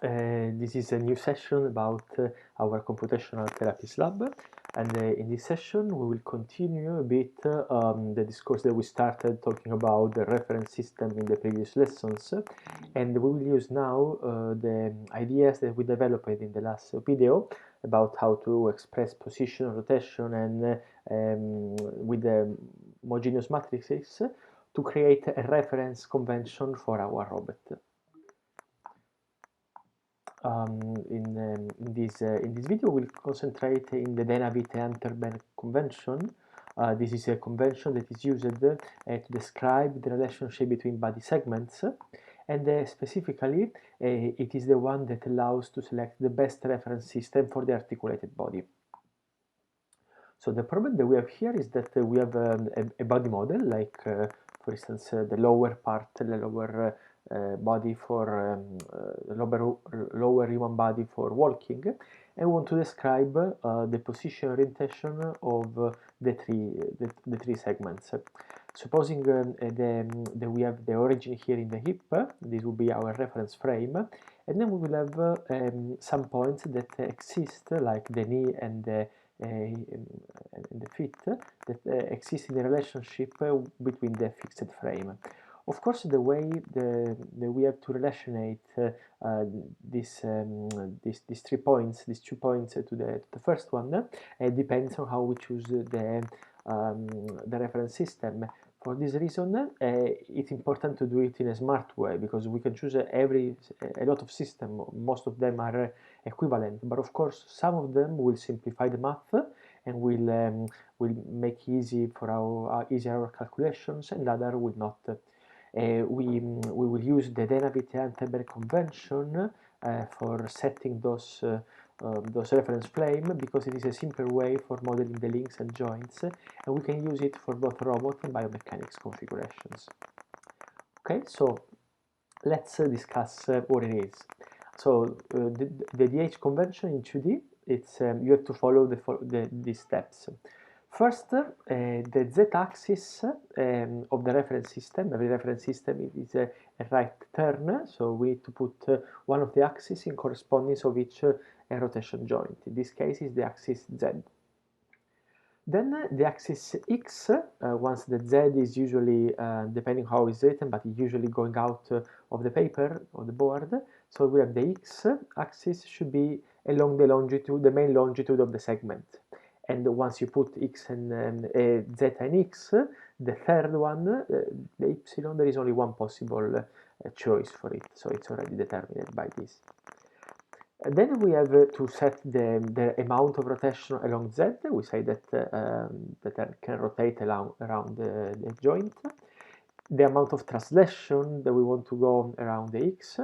This is a new session about our computational therapies lab, and in this session we will continue a bit the discourse that we started talking about the reference system in the previous lessons, and we will use now the ideas that we developed in the last video about how to express position, rotation, and with the homogeneous matrices to create a reference convention for our robot. In this video, we'll concentrate in the Denavit and Hartemberg convention. This is a convention that is used to describe the relationship between body segments, and specifically, it is the one that allows to select the best reference system for the articulated body. So the problem that we have here is that we have a body model, like for instance, the lower part, the lower body for lower human body for walking, and we want to describe the position orientation of the three segments. Supposing that we have the origin here in the hip, this will be our reference frame, and then we will have some points that exist, like the knee and the feet, that exist in the relationship between the fixed frame. Of course, the way that we have to relationate these 3 points, these 2 points to the first one, depends on how we choose the reference system. For this reason, it's important to do it in a smart way, because we can choose a lot of systems. Most of them are equivalent, but of course some of them will simplify the math and will make easier our calculations, and other will not. We will use the Denavit and Hartemberg convention for setting those reference frame, because it is a simple way for modeling the links and joints, and we can use it for both robot and biomechanics configurations. Okay, so let's discuss what it is. So the DH convention in 2D, it's you have to follow these steps. First, the z-axis of the reference system. Every reference system is a right turn, so we need to put one of the axes in correspondence of each rotation joint. In this case, is the axis z. Then the axis x, once the z is usually, depending how it's written, but usually going out of the paper or the board. So we have the x axis should be along the longitude, the main longitude of the segment. And once you put x and z and x, the third one, the y, there is only one possible choice for it. So it's already determined by this. And then we have to set the amount of rotation along z. We say that that can rotate around the joint. The amount of translation that we want to go around the x.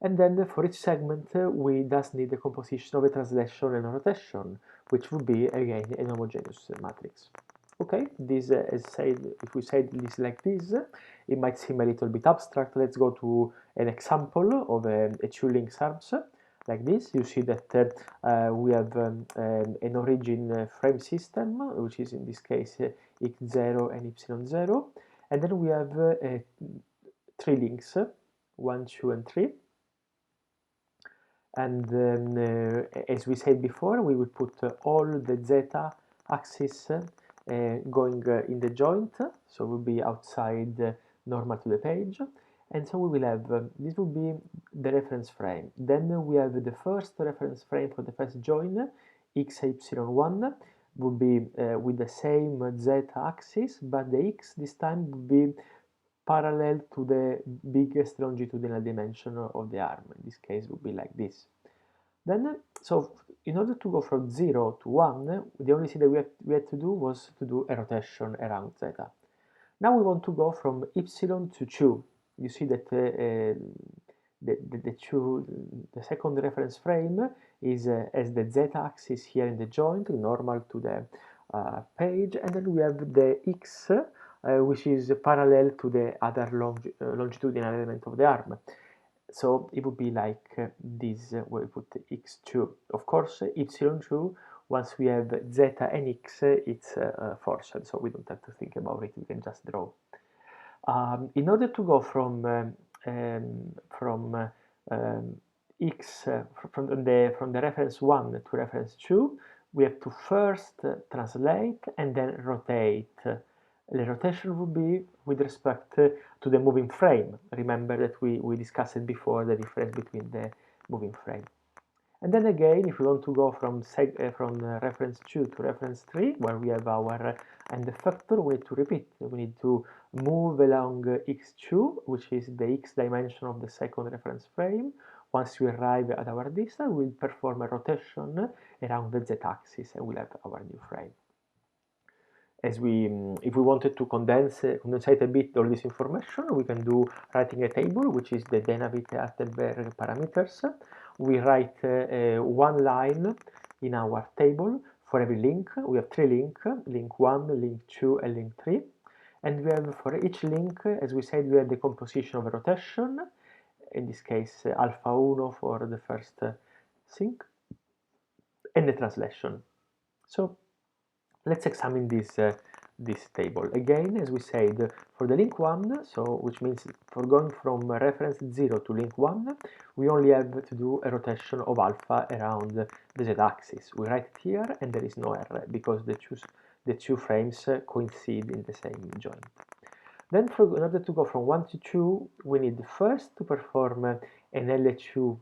And then for each segment, we thus need the composition of a translation and a rotation, which would be, again, an homogeneous matrix. Okay, this as said, if we say this like this, it might seem a little bit abstract. Let's go to an example of a 2 links arms like this. You see that we have an origin frame system, which is in this case x0 and y0, and then we have 3 links, 1, 2, and 3. And as we said before, we will put all the zeta axis going in the joint, so we'll be outside normal to the page, and so we will have this will be the reference frame. Then we have the first reference frame for the first joint, x y1 will be with the same zeta axis, but the x this time will be parallel to the biggest longitudinal dimension of the arm. In this case, would be like this. Then, so in order to go from 0 to 1, the only thing that we had to do was to do a rotation around zeta. Now we want to go from y to 2. You see that the second reference frame is as the z-axis here in the joint, normal to the page, and then we have the x, which is parallel to the other longitudinal element of the arm. So it would be like this, where we put x2. Of course, y2, once we have zeta and x, it's forced, so we don't have to think about it, we can just draw. In order to go from x from the reference 1 to reference 2, we have to first translate and then rotate. The rotation would be with respect to the moving frame. Remember that we discussed before the difference between the moving frame. And then again, if we want to go from reference 2 to reference 3, where we have our end effector, we need to repeat. We need to move along x2, which is the x dimension of the second reference frame. Once we arrive at our distance, we'll perform a rotation around the z-axis and we'll have our new frame. If we wanted to condensate a bit all this information, we can do writing a table, which is the Denavit and Hartemberg parameters. We write one line in our table for every link. We have 3 links, link 1, link 2, and link 3. And we have for each link, as we said, we have the composition of a rotation, in this case alpha 1 for the first sync, and the translation. So let's examine this table. Again, as we said, for the link 1, so which means for going from reference 0 to link 1, we only have to do a rotation of alpha around the z-axis. We write it here and there is no error because the two frames coincide in the same joint. Then in order to go from 1 to 2, we need first to perform an L2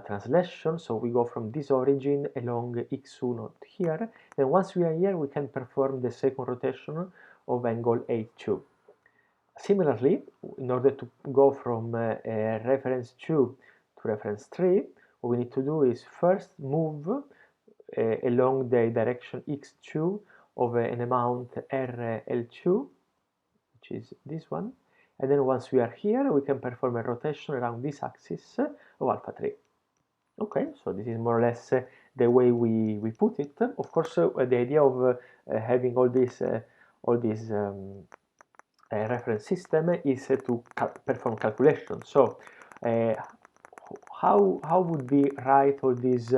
translation, so we go from this origin along x1 here, and once we are here we can perform the second rotation of angle A2. Similarly, in order to go from reference 2 to reference 3, what we need to do is first move along the direction x2 of an amount RL2, which is this one, and then once we are here we can perform a rotation around this axis of alpha 3. Okay, so this is more or less the way we put it. Of course, the idea of having all this reference system is to perform calculations. So, how would we write all this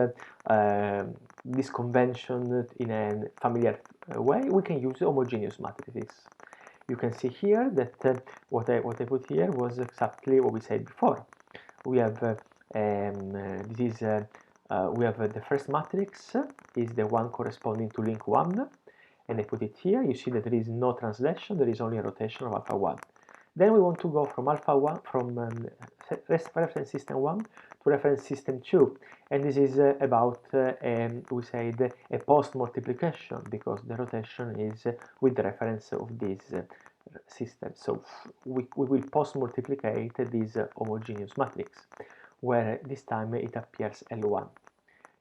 convention in a familiar way? We can use homogeneous matrices. You can see here that what I put here was exactly what we said before. We have we have the first matrix is the one corresponding to link 1, and I put it here. You see that there is no translation, there is only a rotation of alpha 1. Then we want to go from alpha 1, from reference system 1 to reference system 2, and this is about, we said, a post multiplication, because the rotation is with the reference of this system. So we will post multiplicate this homogeneous matrix, where this time it appears L1.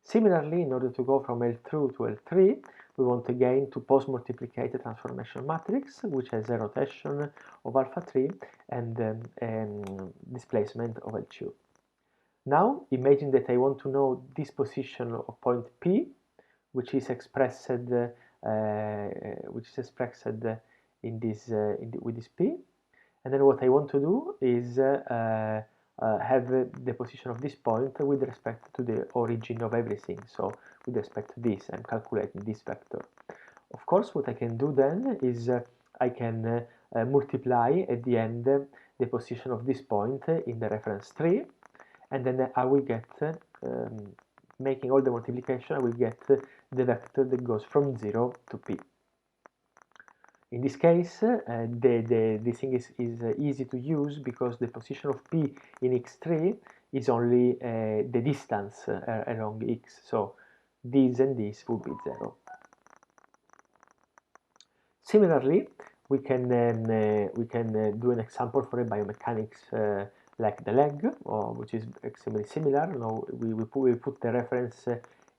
Similarly, in order to go from L2 to L3, we want again to post multiplicate the transformation matrix, which has a rotation of alpha 3 and displacement of L2. Now imagine that I want to know this position of point P, which is expressed in this with this P, and then what I want to do is have the position of this point with respect to the origin of everything. So with respect to this, I'm calculating this vector. Of course, what I can do then is I can multiply at the end the position of this point in the reference 3, and then I will get, making all the multiplication, I will get the vector that goes from 0 to P. In this case, the thing is easy to use because the position of P in x3 is only the distance along x. So this and this will be 0. Similarly, we can do an example for a biomechanics like the leg, which is extremely similar. Now we put the reference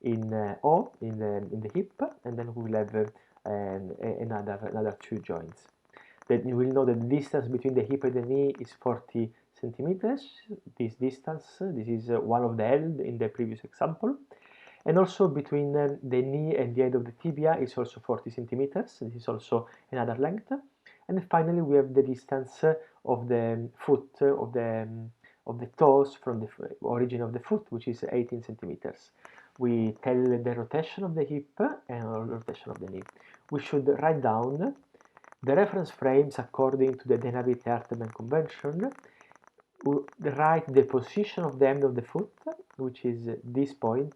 in O in the hip, and then we will have another 2 joints. Then you will know that the distance between the hip and the knee is 40 centimeters. This distance, this is one of the L in the previous example. And also between the knee and the head of the tibia is also 40 centimeters. This is also another length. And finally, we have the distance of the foot, of the toes from the origin of the foot, which is 18 centimeters. We tell the rotation of the hip and the rotation of the knee. We should write down the reference frames according to the Denavit and Hartemberg convention. We write the position of the end of the foot which is this point,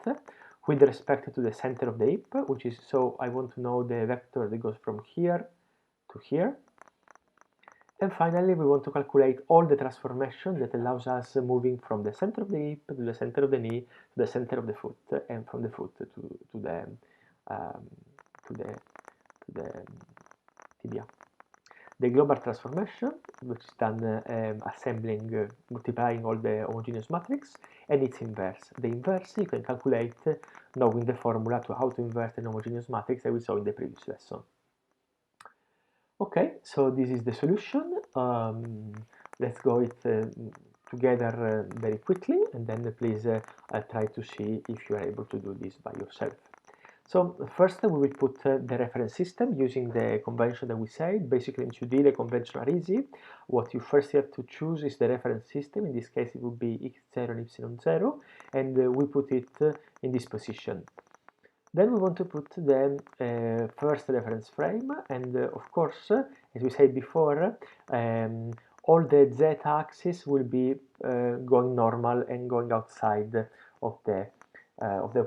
with respect to the center of the hip, which is, so I want to know the vector that goes from here to here. And finally, we want to calculate all the transformation that allows us moving from the center of the hip to the center of the knee to the center of the foot, and from the foot to the um, to the to the tibia. The global transformation, which is done assembling, multiplying all the homogeneous matrix, and its inverse. The inverse you can calculate knowing the formula to how to invert an homogeneous matrix that we saw in the previous lesson. Okay, so this is the solution. Let's go it together very quickly, and then please try to see if you are able to do this by yourself. So first we will put the reference system using the convention that we said. Basically in 2D the convention are easy. What you first have to choose is the reference system. In this case it would be x0 and y0, and we put it in this position. Then we want to put the first reference frame, and of course, as we said before, all the z-axis will be going normal and going outside of the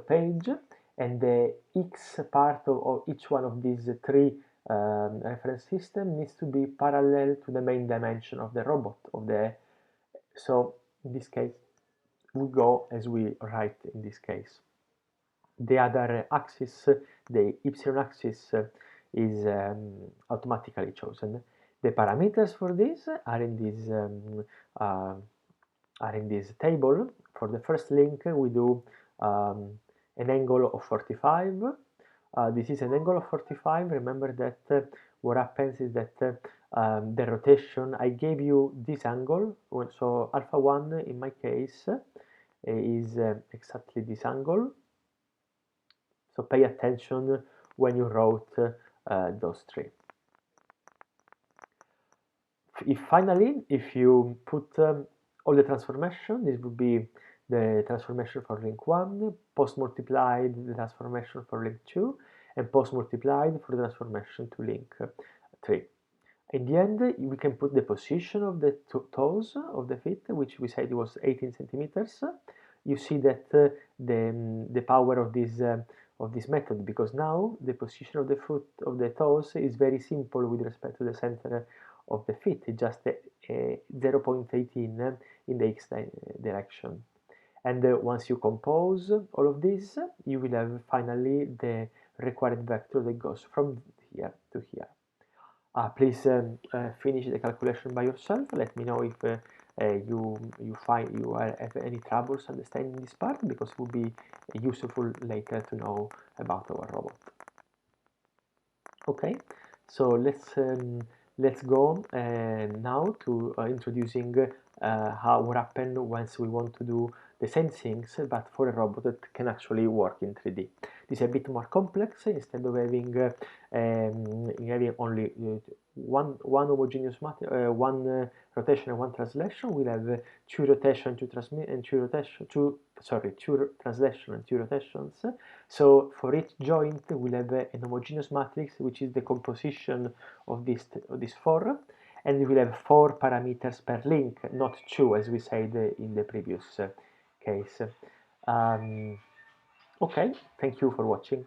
page, and the x part of each one of these three reference system needs to be parallel to the main dimension of the robot. So in this case, we go as we write in this case. The other axis, the y-axis, is automatically chosen. The parameters for this are in this table. For the first link, we do an angle of 45. This is an angle of 45. Remember that what happens is that the rotation, I gave you this angle, so alpha 1 in my case is exactly this angle. So pay attention when you wrote those three. Finally, if you put all the transformation, this would be the transformation for link 1, post-multiplied the transformation for link 2, and post-multiplied for the transformation to link 3. In the end, we can put the position of the toes of the feet, which we said was 18 centimeters. You see that the power of this method, because now the position of the foot of the toes is very simple with respect to the center of the feet. It's just 0.18 in the x direction. And once you compose all of this, you will have finally the required vector that goes from here to here. Please finish the calculation by yourself. Let me know if you find you have any troubles understanding this part, because it will be useful later to know about our robot. Okay, so let's go now to introducing what happens once we want to do the same things, but for a robot that can actually work in 3D. This is a bit more complex. Instead of having only one homogeneous matter, one rotation and one translation, we'll have two rotation, two translation and two rotations. So for each joint, we'll have an homogeneous matrix, which is the composition of this four, and we will have 4 parameters per link, not 2, as we said in the previous case. Okay, thank you for watching.